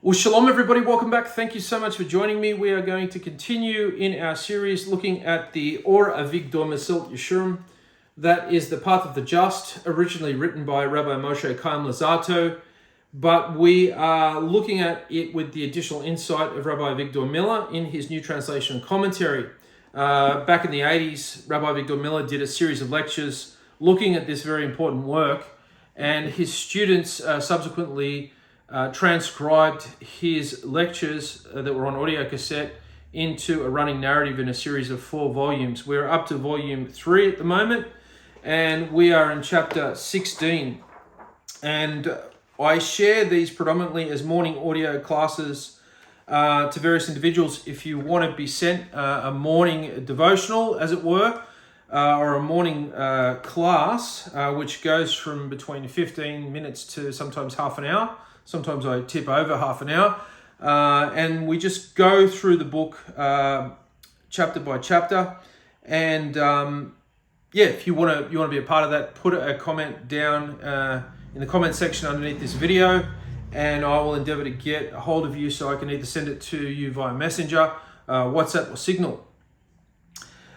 Well, shalom everybody, welcome back. Thank you so much for joining me. We are going to continue in our series looking at the Ohr Avigdor Messillat Yesharim. That is the Path of the Just, originally written by Rabbi Moshe Chaim Luzzatto, but we are looking at it with the additional insight of Rabbi Avigdor Miller in his new translation and commentary. Back in the 80s, Rabbi Avigdor Miller did a series of lectures looking at this very important work, and his students subsequently transcribed his lectures that were on audio cassette into a running narrative in a series of 4 volumes. We're up to volume 3 at the moment, and we are in chapter 16. And I share these predominantly as morning audio classes to various individuals. If you want to be sent a morning devotional, as it were, or a morning class, which goes from between 15 minutes to sometimes half an hour. Sometimes I tip over half an hour, and we just go through the book chapter by chapter. And if you want to be a part of that, put a comment down in the comment section underneath this video, and I will endeavor to get a hold of you so I can either send it to you via Messenger, WhatsApp, or Signal.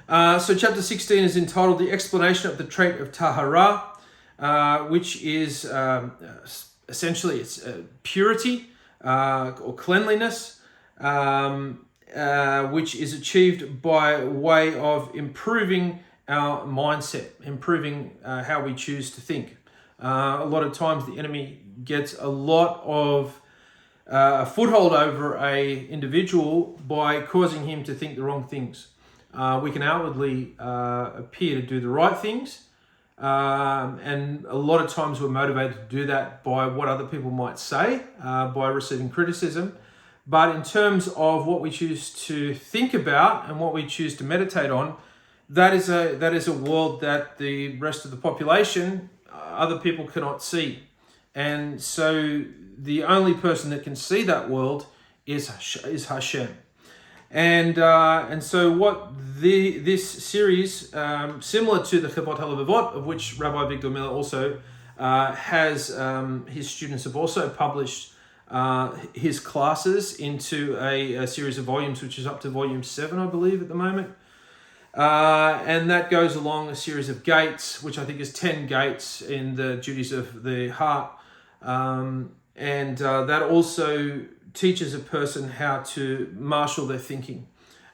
So chapter 16 is entitled The Explanation of the Trait of Tahara, which is essentially it's purity or cleanliness, which is achieved by way of improving our mindset, improving how we choose to think. A lot of times the enemy gets a lot of a foothold over a individual by causing him to think the wrong things. We can outwardly appear to do the right things, and a lot of times we're motivated to do that by what other people might say, by receiving criticism. But in terms of what we choose to think about and what we choose to meditate on, that is a world that the rest of the population, other people cannot see. And so the only person that can see that world is Hashem. And so what this series, similar to the Chavot HaLevavot, of which Rabbi Avigdor Miller also has, his students have also published his classes into a series of volumes, which is up to volume 7, I believe, at the moment. And that goes along a series of gates, which I think is 10 gates in the duties of the heart. And that also teaches a person how to marshal their thinking,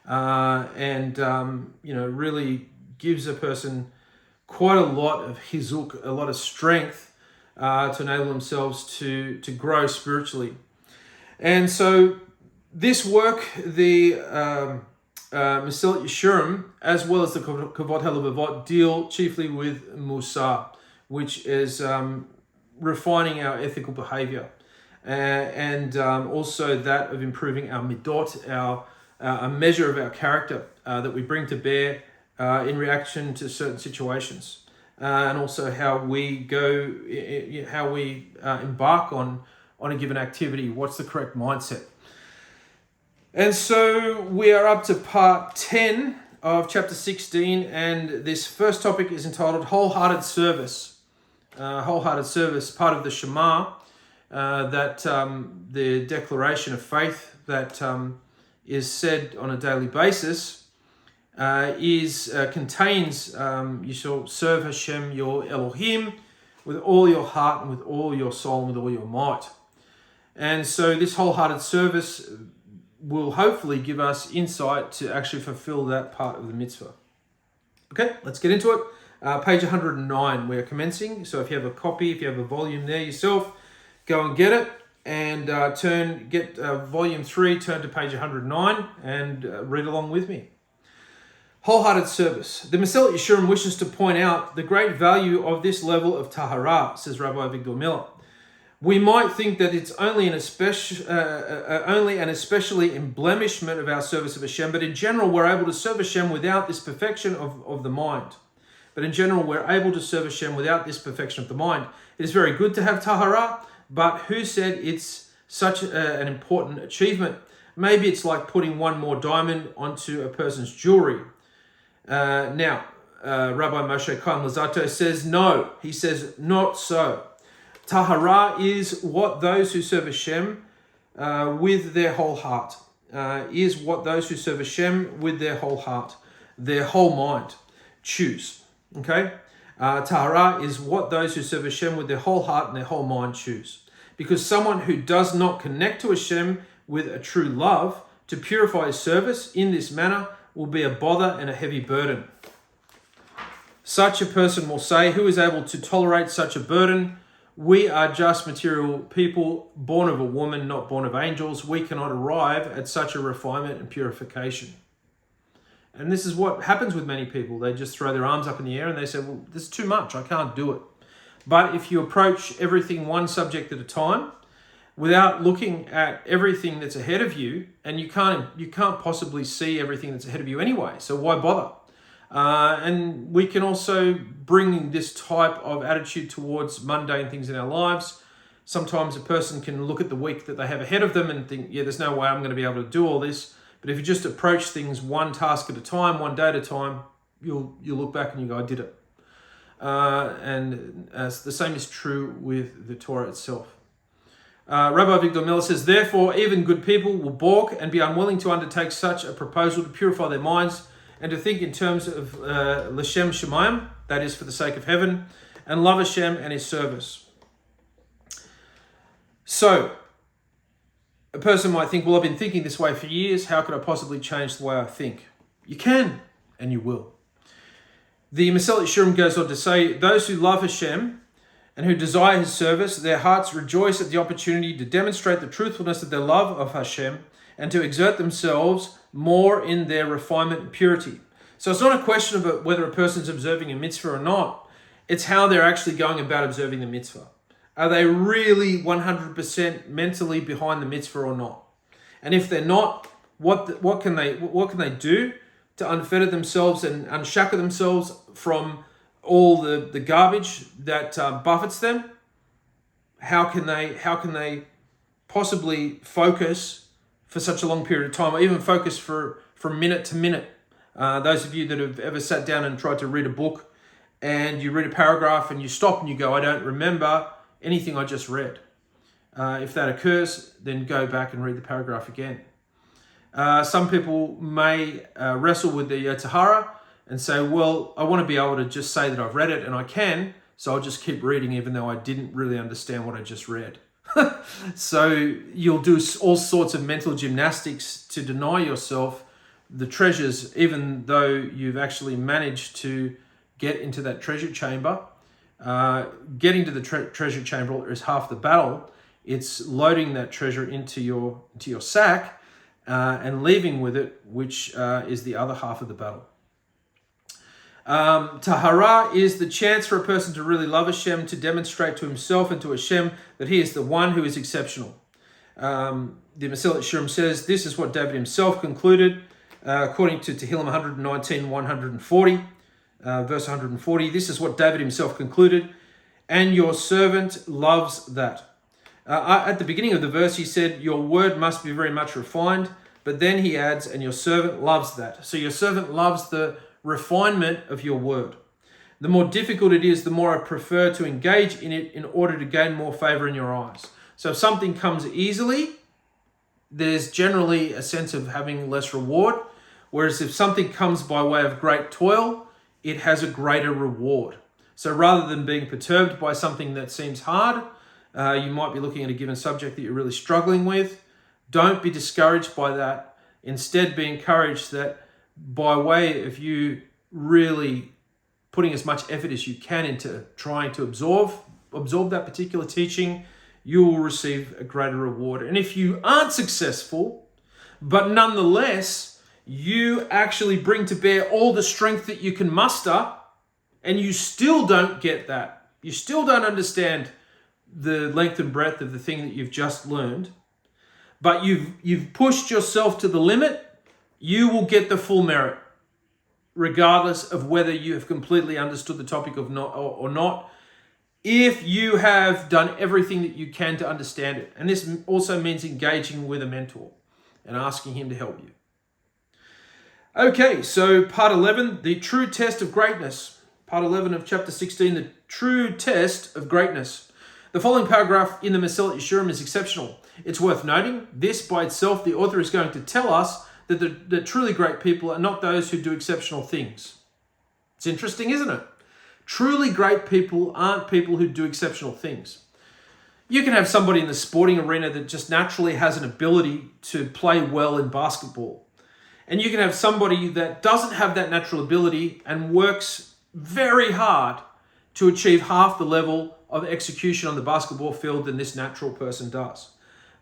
and really gives a person quite a lot of hizuk, a lot of strength to enable themselves to grow spiritually. And so this work, the Messillat Yesharim, as well as the Kavod HaLevavot, deal chiefly with Musar, which is refining our ethical behavior. And also that of improving our midot, a measure of our character that we bring to bear in reaction to certain situations, and also how we embark on a given activity. What's the correct mindset? And so we are up to part 10 of chapter 16, and this first topic is entitled Wholehearted Service. Wholehearted service, part of the Shema. That the declaration of faith that is said on a daily basis contains you shall serve Hashem your Elohim with all your heart and with all your soul and with all your might. And so this wholehearted service will hopefully give us insight to actually fulfill that part of the mitzvah. Okay, let's get into it. Page 109 we are commencing. So if you have a copy, if you have a volume there yourself, go and get it, and get volume 3, turn to page 109, and read along with me. Wholehearted service. The Messillat Yesharim wishes to point out the great value of this level of tahara, says Rabbi Avigdor Miller. We might think that it's only an especially embellishment of our service of Hashem, but in general, we're able to serve Hashem without this perfection of the mind. But in general, we're able to serve Hashem without this perfection of the mind. It is very good to have tahara, but who said it's such an important achievement? Maybe it's like putting one more diamond onto a person's jewelry. Now, Rabbi Moshe Chaim Luzzatto says no. He says not so. Tahara is what those who serve Hashem with their whole heart, is what those who serve Hashem with their whole heart, their whole mind, choose. Okay? Tahara is what those who serve Hashem with their whole heart and their whole mind choose. Because someone who does not connect to Hashem with a true love to purify his service in this manner will be a bother and a heavy burden. Such a person will say, who is able to tolerate such a burden? We are just material people, born of a woman, not born of angels. We cannot arrive at such a refinement and purification. And this is what happens with many people. They just throw their arms up in the air and they say, well, this is too much. I can't do it. But if you approach everything one subject at a time, without looking at everything that's ahead of you, and you can't possibly see everything that's ahead of you anyway, so why bother? And we can also bring this type of attitude towards mundane things in our lives. Sometimes a person can look at the week that they have ahead of them and think, yeah, there's no way I'm going to be able to do all this. But if you just approach things one task at a time, one day at a time, you'll look back and you go, I did it. And the same is true with the Torah itself. Rabbi Avigdor Miller says, therefore, even good people will balk and be unwilling to undertake such a proposal to purify their minds and to think in terms of L'Shem Shemayim, that is for the sake of heaven, and love Hashem and his service. So, a person might think, well, I've been thinking this way for years. How could I possibly change the way I think? You can, and you will. The Messillat Yesharim goes on to say, those who love Hashem and who desire his service, their hearts rejoice at the opportunity to demonstrate the truthfulness of their love of Hashem and to exert themselves more in their refinement and purity. So it's not a question of whether a person's observing a mitzvah or not. It's how they're actually going about observing the mitzvah. Are they really 100% mentally behind the mitzvah or not? And if they're not, what can they do to unfetter themselves and unshackle themselves from all the garbage that buffets them? How can they possibly focus for such a long period of time, or even focus from minute to minute? Those of you that have ever sat down and tried to read a book, and you read a paragraph and you stop and you go, I don't remember anything I just read. If that occurs, then go back and read the paragraph again. Some people may wrestle with the Tahara and say, well, I want to be able to just say that I've read it, and I can, so I'll just keep reading even though I didn't really understand what I just read. So you'll do all sorts of mental gymnastics to deny yourself the treasures, even though you've actually managed to get into that treasure chamber. Getting to the treasure chamber is half the battle. It's loading that treasure into your sack and leaving with it, which is the other half of the battle. Tahara is the chance for a person to really love Hashem, to demonstrate to himself and to Hashem that he is the one who is exceptional. The Messillat Yesharim says, this is what David himself concluded, according to Tehillim 119, 140, verse 140. This is what David himself concluded, and your servant loves that. At the beginning of the verse, he said, your word must be very much refined, but then he adds, and your servant loves that. So your servant loves the refinement of your word. The more difficult it is, the more I prefer to engage in it in order to gain more favor in your eyes. So if something comes easily, there's generally a sense of having less reward. Whereas if something comes by way of great toil, it has a greater reward. So rather than being perturbed by something that seems hard, you might be looking at a given subject that you're really struggling with. Don't be discouraged by that. Instead, be encouraged that by way of you really putting as much effort as you can into trying to absorb that particular teaching, you will receive a greater reward. And if you aren't successful, but nonetheless, you actually bring to bear all the strength that you can muster, and you still don't get that, you still don't understand the length and breadth of the thing that you've just learned, but you've pushed yourself to the limit, you will get the full merit, regardless of whether you have completely understood the topic or not, if you have done everything that you can to understand it. And this also means engaging with a mentor and asking him to help you. Okay, so part 11, the true test of greatness. Part 11 of chapter 16, the true test of greatness. The following paragraph in the Messillat Yesharim is exceptional. It's worth noting, this by itself, the author is going to tell us that the truly great people are not those who do exceptional things. It's interesting, isn't it? Truly great people aren't people who do exceptional things. You can have somebody in the sporting arena that just naturally has an ability to play well in basketball. And you can have somebody that doesn't have that natural ability and works very hard to achieve half the level of execution on the basketball field than this natural person does.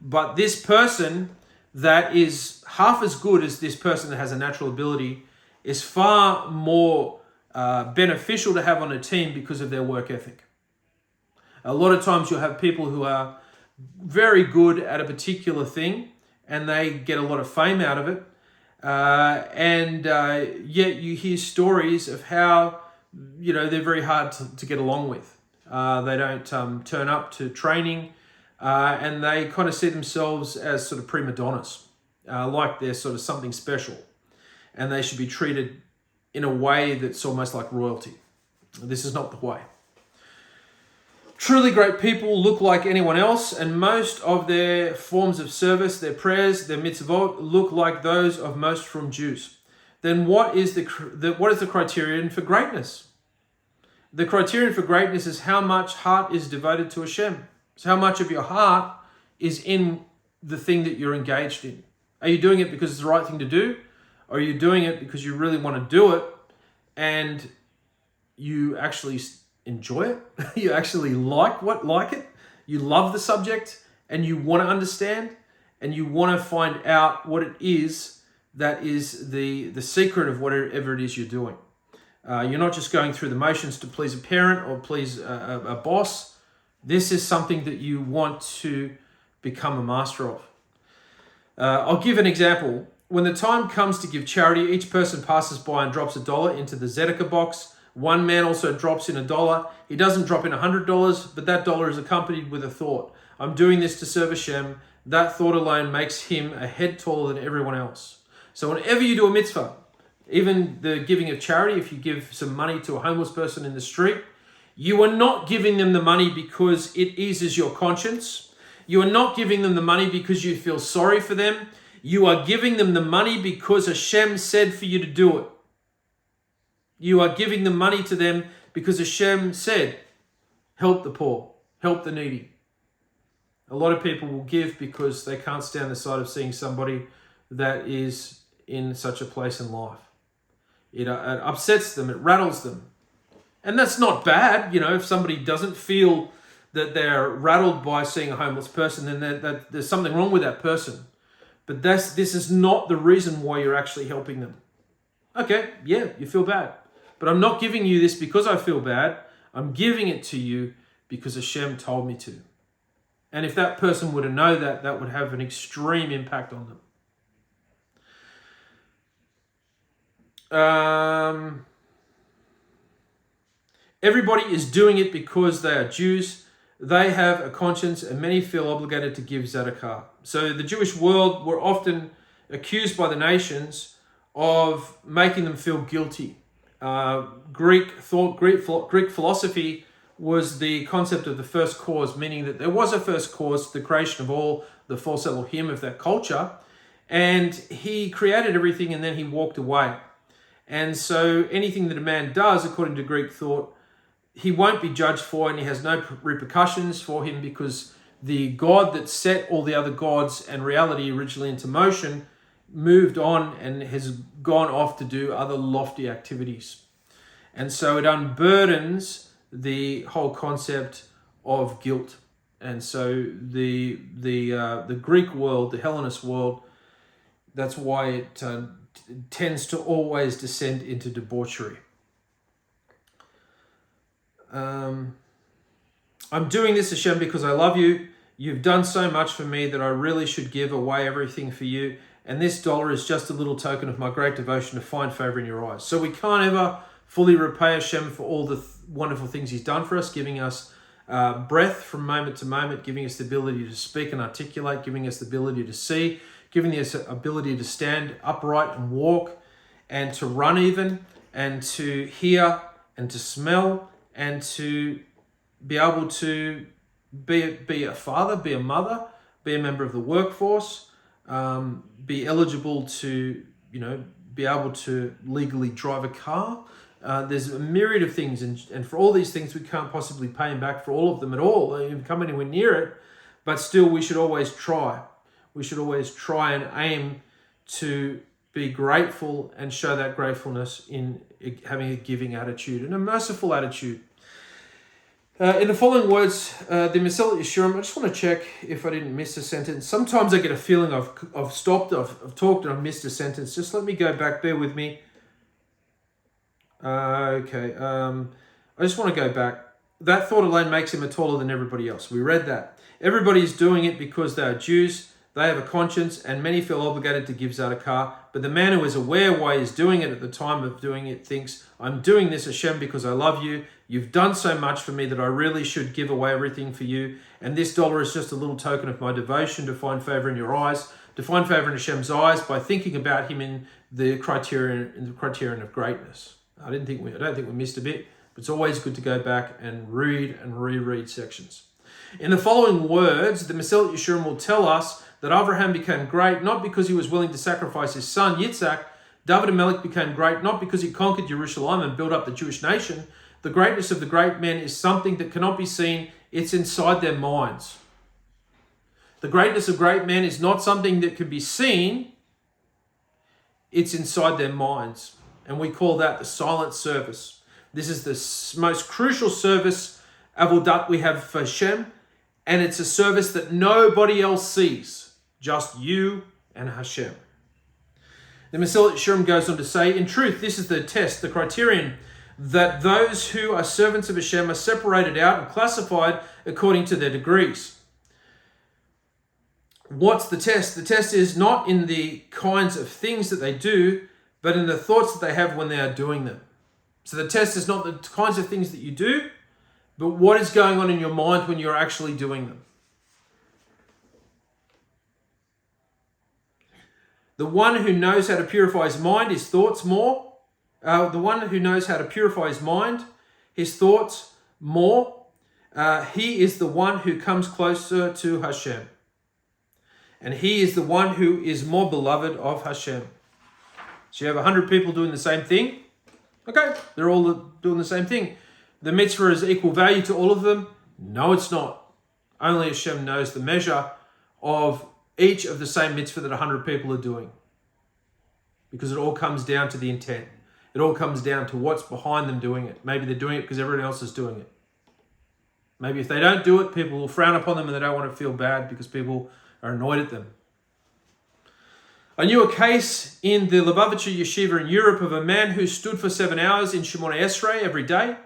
But this person that is half as good as this person that has a natural ability is far more beneficial to have on a team because of their work ethic. A lot of times you'll have people who are very good at a particular thing and they get a lot of fame out of it. Yet you hear stories of how, they're very hard to get along with. They don't turn up to training and they kind of see themselves as sort of prima donnas, like they're sort of something special and they should be treated in a way that's almost like royalty. This is not the way. Truly great people look like anyone else, and most of their forms of service, their prayers, their mitzvot, look like those of most from Jews. Then what is the criterion for greatness? The criterion for greatness is how much heart is devoted to Hashem. So how much of your heart is in the thing that you're engaged in? Are you doing it because it's the right thing to do? Or are you doing it because you really want to do it and you actually enjoy it? You actually like it? You love the subject and you want to understand and you want to find out what it is that is the secret of whatever it is you're doing. You're not just going through the motions to please a parent or please a boss. This is something that you want to become a master of. I'll give an example. When the time comes to give charity, each person passes by and drops $1 into the tzedakah box. One man also drops in $1. He doesn't drop in $100, but that dollar is accompanied with a thought. I'm doing this to serve Hashem. That thought alone makes him a head taller than everyone else. So whenever you do a mitzvah, even the giving of charity, if you give some money to a homeless person in the street, you are not giving them the money because it eases your conscience. You are not giving them the money because you feel sorry for them. You are giving them the money because Hashem said for you to do it. You are giving the money to them because Hashem said, help the poor, help the needy. A lot of people will give because they can't stand the sight of seeing somebody that is in such a place in life. It upsets them, it rattles them. And that's not bad, if somebody doesn't feel that they're rattled by seeing a homeless person, then there's something wrong with that person. But this is not the reason why you're actually helping them. Okay, yeah, you feel bad. But I'm not giving you this because I feel bad. I'm giving it to you because Hashem told me to. And if that person were to know that, that would have an extreme impact on them. Everybody is doing it because they are Jews. They have a conscience and many feel obligated to give tzedakah. So the Jewish world were often accused by the nations of making them feel guilty. Greek philosophy was the concept of the first cause, meaning that there was a first cause to the creation of all the false Elohim of that culture, and he created everything and then he walked away. And so anything that a man does, according to Greek thought, he won't be judged for, and he has no repercussions for him because the God that set all the other gods and reality originally into motion moved on and has gone off to do other lofty activities. And so it unburdens the whole concept of guilt. And so the Greek world, the Hellenist world, that's why it tends to always descend into debauchery. I'm doing this, Hashem, because I love you. You've done so much for me that I really should give away everything for you. And this dollar is just a little token of my great devotion to find favor in your eyes. So we can't ever fully repay Hashem for all the wonderful things he's done for us, giving us breath from moment to moment, giving us the ability to speak and articulate, giving us the ability to see, giving us the ability to stand upright and walk and to run even, and to hear and to smell, and to be able to be a father, be a mother, be a member of the workforce, be eligible to, be able to legally drive a car. There's a myriad of things, and for all these things, we can't possibly pay him back for all of them at all, even come anywhere near it. But still, we should always try. We should always try and aim to be grateful and show that gratefulness in having a giving attitude and a merciful attitude. In the following words, the Messillat Yesharim, I just want to check if I didn't miss a sentence. Sometimes I get a feeling I've stopped, I've talked and I've missed a sentence. Just let me go back, bear with me. Okay, I just want to go back. That thought alone makes him taller than everybody else. We read that. Everybody's doing it because they are Jews. They have a conscience, and many feel obligated to give Tzedakah. But the man who is aware why he's doing it at the time of doing it thinks, I'm doing this, Hashem, because I love you. You've done so much for me that I really should give away everything for you. And this dollar is just a little token of my devotion to find favor in your eyes, to find favor in Hashem's eyes by thinking about him in the criterion of greatness. I don't think we missed a bit, but it's always good to go back and read and reread sections. In the following words, the Messillat Yesharim will tell us that Abraham became great not because he was willing to sacrifice his son Yitzhak. David HaMelech became great not because he conquered Jerusalem and built up the Jewish nation. The greatness of the great men is something that cannot be seen. It's inside their minds. The greatness of great men is not something that can be seen. It's inside their minds. And we call that the silent service. This is the most crucial service, avodat, we have for Hashem. And it's a service that nobody else sees. Just you and Hashem. The Messillat Yesharim goes on to say, in truth, this is the test, the criterion, that those who are servants of Hashem are separated out and classified according to their degrees. What's the test? The test is not in the kinds of things that they do, but in the thoughts that they have when they are doing them. So the test is not the kinds of things that you do, but what is going on in your mind when you're actually doing them. The one who knows how to purify his mind, his thoughts more. The one who knows how to purify his mind, his thoughts more. He is the one who comes closer to Hashem. And he is the one who is more beloved of Hashem. So you have 100 people doing the same thing. Okay, they're all doing the same thing. The mitzvah is equal value to all of them? No, it's not. Only Hashem knows the measure of each of the same mitzvah that 100 people are doing. Because it all comes down to the intent. It all comes down to what's behind them doing it. Maybe they're doing it because everyone else is doing it. Maybe if they don't do it, people will frown upon them and they don't want to feel bad because people are annoyed at them. I knew a case in the Lubavitcher Yeshiva in Europe of a man who stood for 7 hours in Shemona Esrei every day.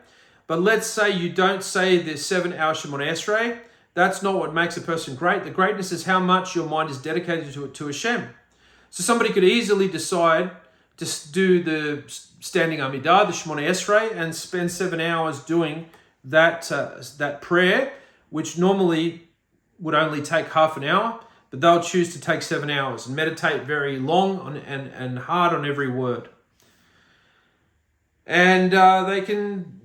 But let's say you don't say the 7-hour Shemona Esrei. That's not what makes a person great. The greatness is how much your mind is dedicated to Hashem. So somebody could easily decide to do the standing Amidah, the Shemona Esrei, and spend 7 hours doing that prayer, which normally would only take half an hour, but they'll choose to take 7 hours and meditate very long and hard on every word. And they can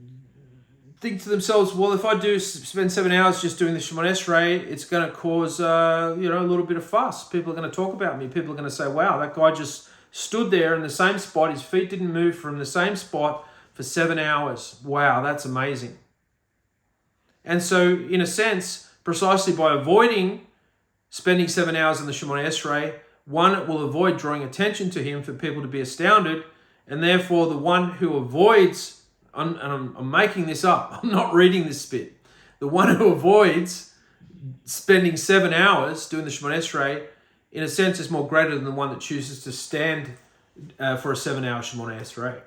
think to themselves, well, if I do spend 7 hours just doing the Shemona Esrei, it's going to cause a little bit of fuss. People are going to talk about me. People are going to say, wow, that guy just stood there in the same spot. His feet didn't move from the same spot for 7 hours. Wow, that's amazing. And so, in a sense, precisely by avoiding spending 7 hours in the Shemona Esrei, one will avoid drawing attention to him for people to be astounded, and therefore the one who avoids, and I'm making this up, I'm not reading this bit, the one who avoids spending 7 hours doing the Shemona Esrei, in a sense, is more greater than the one that chooses to stand for a 7-hour Shemona Esrei.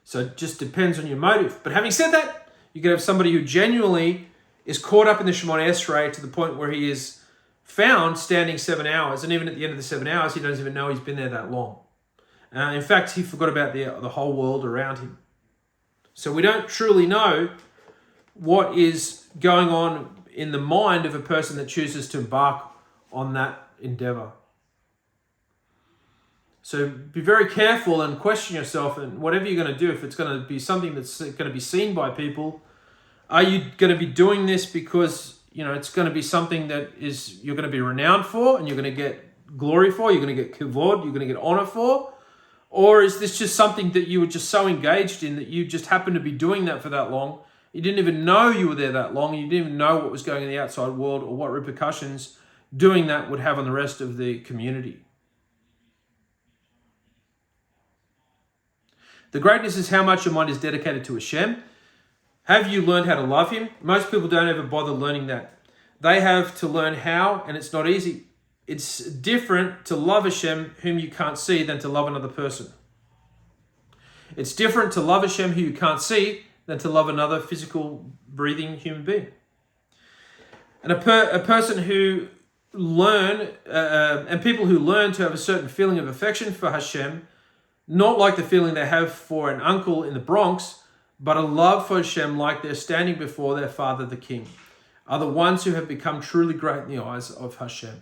So it just depends on your motive. But having said that, you can have somebody who genuinely is caught up in the Shemona Esrei to the point where he is found standing 7 hours, and even at the end of the 7 hours, he doesn't even know he's been there that long. In fact, he forgot about the whole world around him. So we don't truly know what is going on in the mind of a person that chooses to embark on that endeavor. So be very careful and question yourself, and whatever you're going to do, if it's going to be something that's going to be seen by people, are you going to be doing this because it's going to be something that you're going to be renowned for, and you're going to get glory for, you're going to get kavod, you're going to get honor for? Or is this just something that you were just so engaged in that you just happened to be doing that for that long? You didn't even know you were there that long. You didn't even know what was going on in the outside world or what repercussions doing that would have on the rest of the community. The greatness is how much your mind is dedicated to Hashem. Have you learned how to love Him? Most people don't ever bother learning that. They have to learn how, and it's not easy. It's different to love Hashem whom you can't see than to love another person. It's different to love Hashem who you can't see than to love another physical, breathing human being. And a person who and people who learn to have a certain feeling of affection for Hashem, not like the feeling they have for an uncle in the Bronx, but a love for Hashem like they're standing before their Father the King, are the ones who have become truly great in the eyes of Hashem.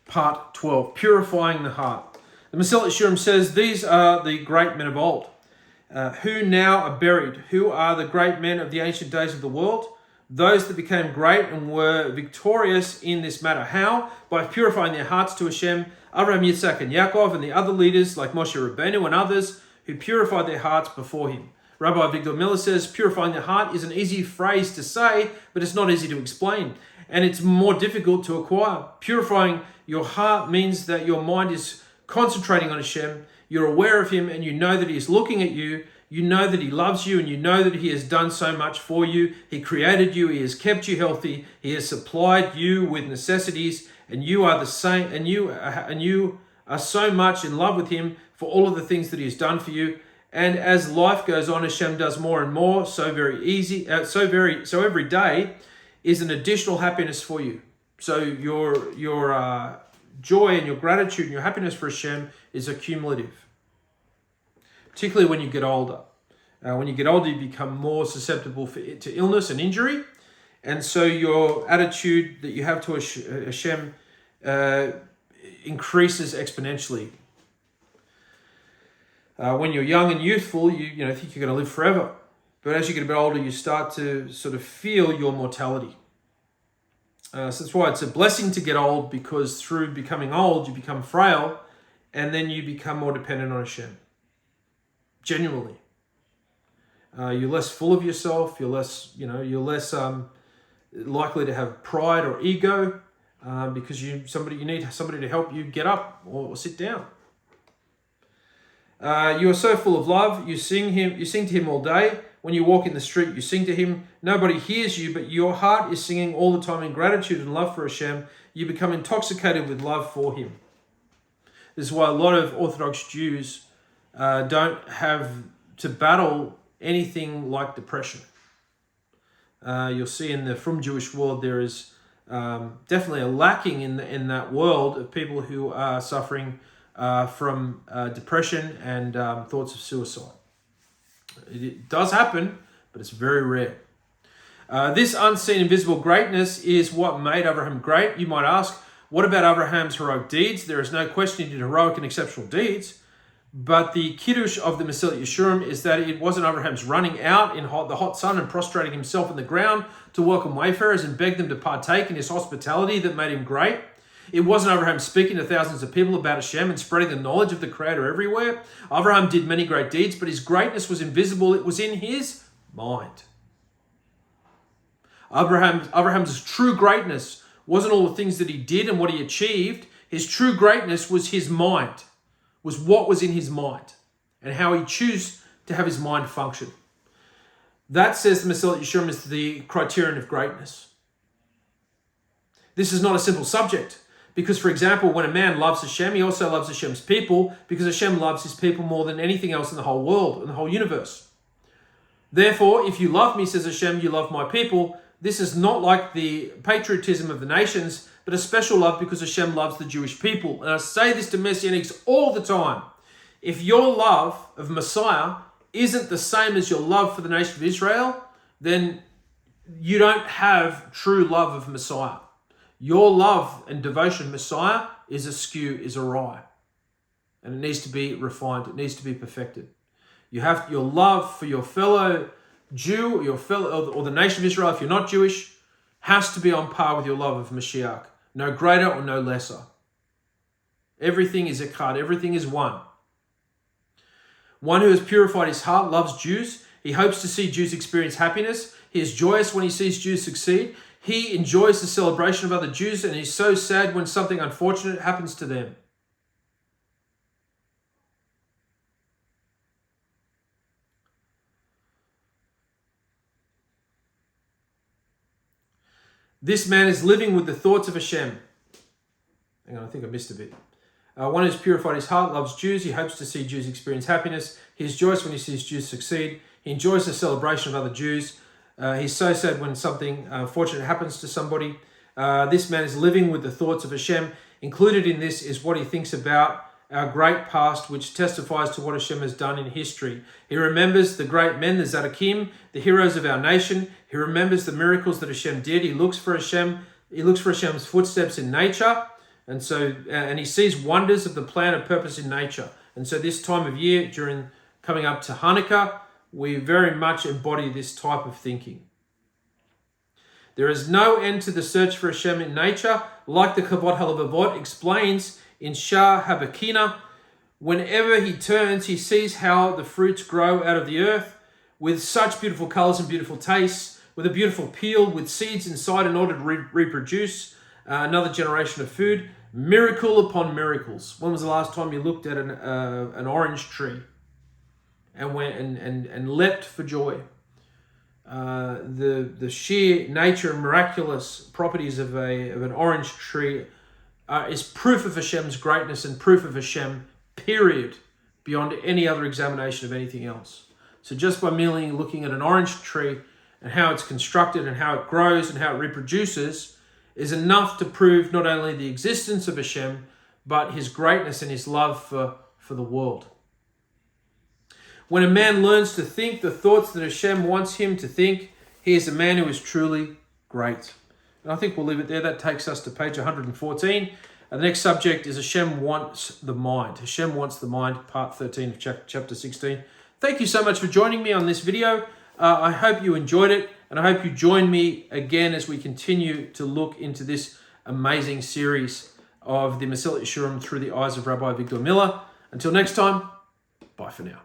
Part 12, purifying the heart. The Messillat Yesharim says, these are the great men of old, who now are buried, who are the great men of the ancient days of the world, those that became great and were victorious in this matter. How? By purifying their hearts to Hashem. Abraham, Yitzhak, and Yaakov, and the other leaders like Moshe Rabbeinu and others who purified their hearts before Him. Rabbi Avigdor Miller says, purifying the heart is an easy phrase to say, but it's not easy to explain. And it's more difficult to acquire. Purifying your heart means that your mind is concentrating on Hashem. You're aware of Him, and you know that He is looking at you. You know that He loves you, and you know that He has done so much for you. He created you. He has kept you healthy. He has supplied you with necessities, and you are the same. And you are so much in love with Him for all of the things that He has done for you. And as life goes on, Hashem does more and more. So every day is an additional happiness for you. So your joy and your gratitude and your happiness for Hashem is accumulative. Particularly when you get older. When you get older, you become more susceptible to illness and injury. And so your attitude that you have to Hashem increases exponentially. When you're young and youthful, you think you're going to live forever. But as you get a bit older, you start to sort of feel your mortality. So that's why it's a blessing to get old, because through becoming old, you become frail, and then you become more dependent on Hashem. Genuinely. You're less full of yourself. You're less likely to have pride or ego, because you need somebody to help you get up or sit down. You are so full of love. You sing to Him all day. When you walk in the street, you sing to Him. Nobody hears you, but your heart is singing all the time in gratitude and love for Hashem. You become intoxicated with love for Him. This is why a lot of Orthodox Jews don't have to battle anything like depression. You'll see in the From Jewish world, there is definitely a lacking in that world of people who are suffering from depression and thoughts of suicide. It does happen, but it's very rare. This unseen, invisible greatness is what made Abraham great. You might ask, what about Abraham's heroic deeds? There is no question he did heroic and exceptional deeds. But the kiddush of the Messillat Yesharim is that it wasn't Abraham's running out in the hot sun and prostrating himself on the ground to welcome wayfarers and beg them to partake in his hospitality that made him great. It wasn't Abraham speaking to thousands of people about Hashem and spreading the knowledge of the Creator everywhere. Abraham did many great deeds, but his greatness was invisible. It was in his mind. Abraham's true greatness wasn't all the things that he did and what he achieved. His true greatness was his mind, was what was in his mind and how he chose to have his mind function. That, says the Messillat Yesharim, is the criterion of greatness. This is not a simple subject. Because, for example, when a man loves Hashem, he also loves Hashem's people, because Hashem loves His people more than anything else in the whole world, in the whole universe. Therefore, if you love me, says Hashem, you love my people. This is not like the patriotism of the nations, but a special love because Hashem loves the Jewish people. And I say this to Messianics all the time. If your love of Messiah isn't the same as your love for the nation of Israel, then you don't have true love of Messiah. Your love and devotion to Messiah is askew, is awry. And it needs to be refined. It needs to be perfected. You have your love for your fellow Jew, your fellow, or the nation of Israel, if you're not Jewish, has to be on par with your love of Mashiach. No greater or no lesser. Everything is echad. Everything is one. One who has purified his heart loves Jews. He hopes to see Jews experience happiness. He is joyous when he sees Jews succeed. He enjoys the celebration of other Jews, and he's so sad when something unfortunate happens to them. This man is living with the thoughts of Hashem. Hang on, I think I missed a bit. One who's purified his heart loves Jews. He hopes to see Jews experience happiness. He is joyous when he sees Jews succeed. He enjoys the celebration of other Jews. He's so sad when something fortunate happens to somebody. This man is living with the thoughts of Hashem. Included in this is what he thinks about our great past, which testifies to what Hashem has done in history. He remembers the great men, the Tzaddikim, the heroes of our nation. He remembers the miracles that Hashem did. He looks for Hashem. He looks for Hashem's footsteps in nature. And he sees wonders of the plan and purpose in nature. And so this time of year, during coming up to Hanukkah, we very much embody this type of thinking. There is no end to the search for Hashem in nature. Like the Kavod Halavavot explains in Shah Habakina, whenever he turns, he sees how the fruits grow out of the earth with such beautiful colors and beautiful tastes, with a beautiful peel, with seeds inside in order to reproduce another generation of food. Miracle upon miracles. When was the last time you looked at an orange tree and went and leapt for joy? The sheer nature and miraculous properties of an orange tree is proof of Hashem's greatness and proof of Hashem, period, beyond any other examination of anything else. So just by merely looking at an orange tree and how it's constructed and how it grows and how it reproduces is enough to prove not only the existence of Hashem, but His greatness and His love for the world. When a man learns to think the thoughts that Hashem wants him to think, he is a man who is truly great. And I think we'll leave it there. That takes us to page 114. And the next subject is Hashem wants the mind. Hashem wants the mind, part 13 of chapter 16. Thank you so much for joining me on this video. I hope you enjoyed it, and I hope you join me again as we continue to look into this amazing series of the Messillat Yesharim through the eyes of Rabbi Avigdor Miller. Until next time, bye for now.